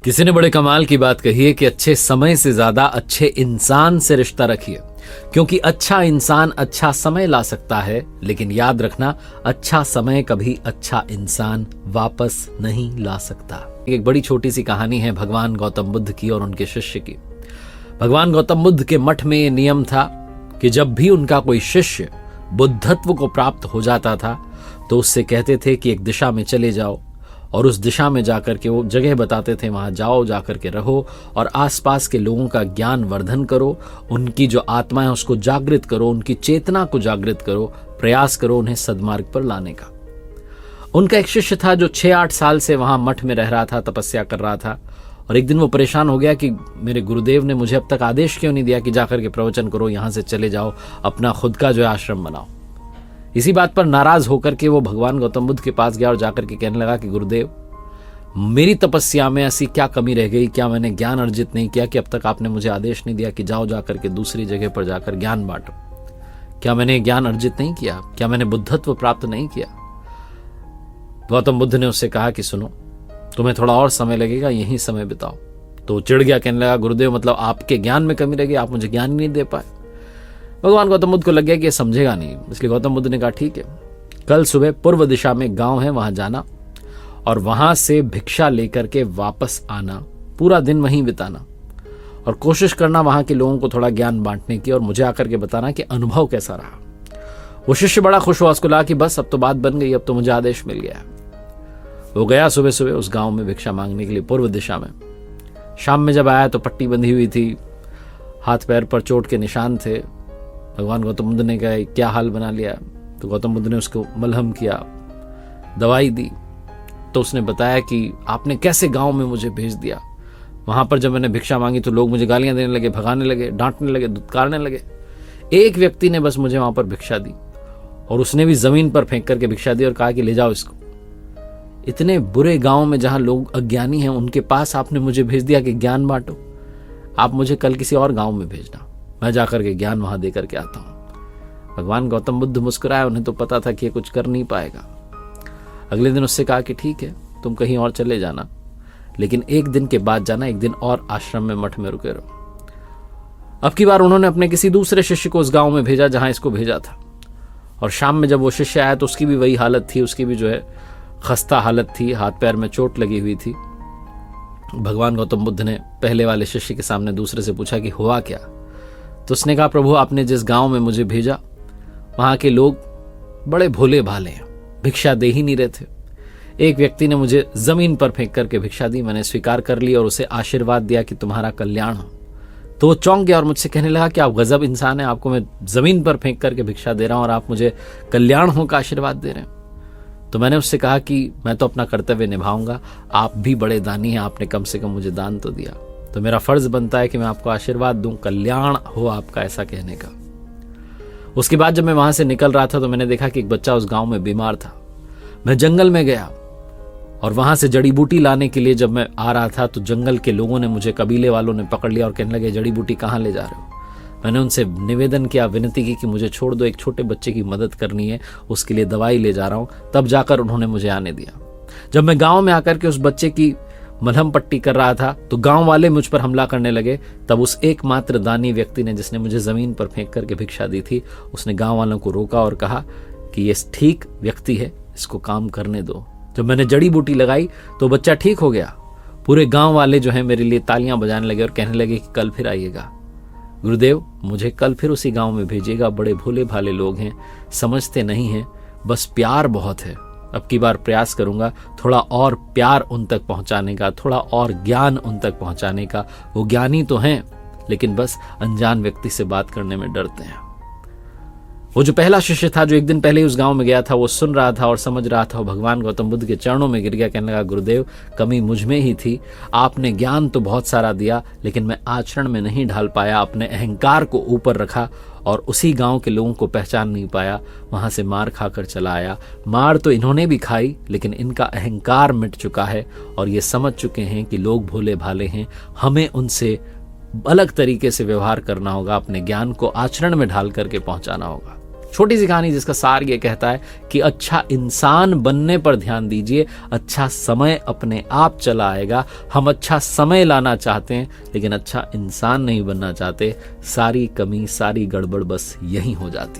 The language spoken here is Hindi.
किसी ने बड़े कमाल की बात कही है कि अच्छे समय से ज्यादा अच्छे इंसान से रिश्ता रखिए, क्योंकि अच्छा इंसान अच्छा समय ला सकता है, लेकिन याद रखना अच्छा समय कभी अच्छा इंसान वापस नहीं ला सकता। एक बड़ी छोटी सी कहानी है भगवान गौतम बुद्ध की और उनके शिष्य की। भगवान गौतम बुद्ध के मठ में ये नियम था कि जब भी उनका कोई शिष्य बुद्धत्व को प्राप्त हो जाता था तो उससे कहते थे कि एक दिशा में चले जाओ और उस दिशा में जाकर के वो जगह बताते थे, वहां जाओ, जाकर के रहो और आसपास के लोगों का ज्ञान वर्धन करो, उनकी जो आत्मा है उसको जागृत करो, उनकी चेतना को जागृत करो, प्रयास करो उन्हें सद्मार्ग पर लाने का। उनका एक शिष्य था जो 6-8 साल से वहां मठ में रह रहा था, तपस्या कर रहा था, और एक दिन वो परेशान हो गया कि मेरे गुरुदेव ने मुझे अब तक आदेश क्यों नहीं दिया कि जाकर के प्रवचन करो, यहां से चले जाओ, अपना खुद का जो है आश्रम बनाओ। इसी बात पर नाराज होकर के वो भगवान गौतम बुद्ध के पास गया और जाकर के कहने लगा कि गुरुदेव, मेरी तपस्या में ऐसी क्या कमी रह गई, क्या मैंने ज्ञान अर्जित नहीं किया कि अब तक आपने मुझे आदेश नहीं दिया कि जाओ जाकर के दूसरी जगह पर जाकर ज्ञान बांटो? क्या मैंने ज्ञान अर्जित नहीं किया? क्या मैंने बुद्धत्व प्राप्त नहीं किया? गौतम बुद्ध ने उससे कहा कि सुनो, तुम्हें थोड़ा और समय लगेगा, यही समय बिताओ। तो चिढ़ गया, कहने लगा गुरुदेव मतलब आपके ज्ञान में कमी रह गई, आप मुझे ज्ञान ही नहीं दे पाए। भगवान गौतम बुद्ध को लग गया कि ये समझेगा नहीं, इसलिए गौतम बुद्ध ने कहा ठीक है, कल सुबह पूर्व दिशा में गांव है, वहां जाना और वहां से भिक्षा लेकर के वापस आना, पूरा दिन वहीं बिताना और कोशिश करना वहां के लोगों को थोड़ा ज्ञान बांटने की और मुझे आकर के बताना कि अनुभव कैसा रहा। वो शिष्य बड़ा खुश हुआ, उसको लगा कि बस अब तो बात बन गई, अब तो मुझे आदेश मिल गया। वो गया सुबह सुबह उस गांव में भिक्षा मांगने के लिए पूर्व दिशा में। शाम में जब आया तो पट्टी बंधी हुई थी, हाथ पैर पर चोट के निशान थे। भगवान गौतम बुद्ध ने कहा क्या हाल बना लिया? तो गौतम बुद्ध ने उसको मलहम किया, दवाई दी। तो उसने बताया कि आपने कैसे गांव में मुझे भेज दिया, वहां पर जब मैंने भिक्षा मांगी तो लोग मुझे गालियां देने लगे, भगाने लगे, डांटने लगे, धुतकारने लगे। एक व्यक्ति ने बस मुझे वहां पर भिक्षा दी और उसने भी जमीन पर फेंक करके भिक्षा दी और कहा कि ले जाओ इसको। इतने बुरे गांव में जहां लोग अज्ञानी हैं उनके पास आपने मुझे भेज दिया कि ज्ञान बांटो। आप मुझे कल किसी और गांव में भेजना, मैं जाकर के ज्ञान वहां देकर के आता हूं। भगवान गौतम बुद्ध मुस्कुराए, उन्हें तो पता था कि ये कुछ कर नहीं पाएगा। अगले दिन उससे कहा कि ठीक है, तुम कहीं और चले जाना, लेकिन एक दिन के बाद जाना, एक दिन और आश्रम में मठ में रुके रहो। अब की बार उन्होंने अपने किसी दूसरे शिष्य को उस गांव में भेजा जहां इसको भेजा था, और शाम में जब वो शिष्य आया तो उसकी भी वही हालत थी, उसकी भी जो है खस्ता हालत थी, हाथ पैर में चोट लगी हुई थी। भगवान गौतम बुद्ध ने पहले वाले शिष्य के सामने दूसरे से पूछा कि हुआ क्या? तो उसने कहा प्रभु, आपने जिस गांव में मुझे भेजा वहां के लोग बड़े भोले भाले हैं, भिक्षा दे ही नहीं रहे थे। एक व्यक्ति ने मुझे जमीन पर फेंक करके भिक्षा दी, मैंने स्वीकार कर ली और उसे आशीर्वाद दिया कि तुम्हारा कल्याण हो। तो वो चौंक गया और मुझसे कहने लगा कि आप गजब इंसान है, आपको मैं जमीन पर फेंक करके भिक्षा दे रहा हूं और आप मुझे कल्याण हो का आशीर्वाद दे रहे हैं। तो मैंने उससे कहा कि मैं तो अपना कर्तव्य निभाऊंगा, आप भी बड़े दानी हैं, आपने कम से कम मुझे दान तो दिया, तो मेरा फर्ज बनता है कि मैं आपको आशीर्वाद दूं, कल्याण हो आपका, ऐसा कहने का। उसके बाद जब मैं वहां से निकल रहा था तो मैंने देखा कि एक बच्चा उस गांव में बीमार था। मैं जंगल में गया और वहां से जड़ी बूटी लाने के लिए जब मैं आ रहा था तो जंगल के लोगों ने मुझे, कबीले वालों ने पकड़ लिया और कहने लगे जड़ी बूटी कहाँ ले जा रहे हो? मैंने उनसे निवेदन किया, विनती की कि मुझे छोड़ दो, एक छोटे बच्चे की मदद करनी है, उसके लिए दवाई ले जा रहा हूं। तब जाकर उन्होंने मुझे आने दिया। जब मैं गांव में आकर के उस बच्चे की मलहम पट्टी कर रहा था तो गांव वाले मुझ पर हमला करने लगे। तब उस एकमात्र दानी व्यक्ति ने, जिसने मुझे जमीन पर फेंक करके भिक्षा दी थी, उसने गांव वालों को रोका और कहा कि ये ठीक व्यक्ति है, इसको काम करने दो। जब मैंने जड़ी बूटी लगाई तो बच्चा ठीक हो गया। पूरे गांव वाले जो है मेरे लिए तालियां बजाने लगे और कहने लगे कि कल फिर आइएगा गुरुदेव, मुझे कल फिर उसी गांव में भेजिएगा, बड़े भोले भाले लोग हैं, समझते नहीं हैं, बस प्यार बहुत है। अब की बार प्रयास करूंगा थोड़ा और प्यार उन तक पहुंचाने का, थोड़ा और ज्ञान उन तक पहुंचाने का। वो ज्ञानी तो हैं लेकिन बस अनजान व्यक्ति से बात करने में डरते हैं। वो जो पहला शिष्य था जो एक दिन पहले उस गांव में गया था, वो सुन रहा था और समझ रहा था। भगवान गौतम बुद्ध के चरणों में गिर गया, कहने लगा गुरुदेव, कमी मुझ में ही थी, आपने ज्ञान तो बहुत सारा दिया लेकिन मैं आचरण में नहीं ढाल पाया, अपने अहंकार को ऊपर रखा और उसी गांव के लोगों को पहचान नहीं पाया, वहां से मार खाकर चला आया। मार तो इन्होंने भी खाई लेकिन इनका अहंकार मिट चुका है और ये समझ चुके हैं कि लोग भोले भाले हैं, हमें उनसे अलग तरीके से व्यवहार करना होगा, अपने ज्ञान को आचरण में ढाल करके पहुंचाना होगा। छोटी सी कहानी जिसका सार ये कहता है कि अच्छा इंसान बनने पर ध्यान दीजिए, अच्छा समय अपने आप चला आएगा। हम अच्छा समय लाना चाहते हैं लेकिन अच्छा इंसान नहीं बनना चाहते। सारी कमी, सारी गड़बड़ बस यही हो जाती।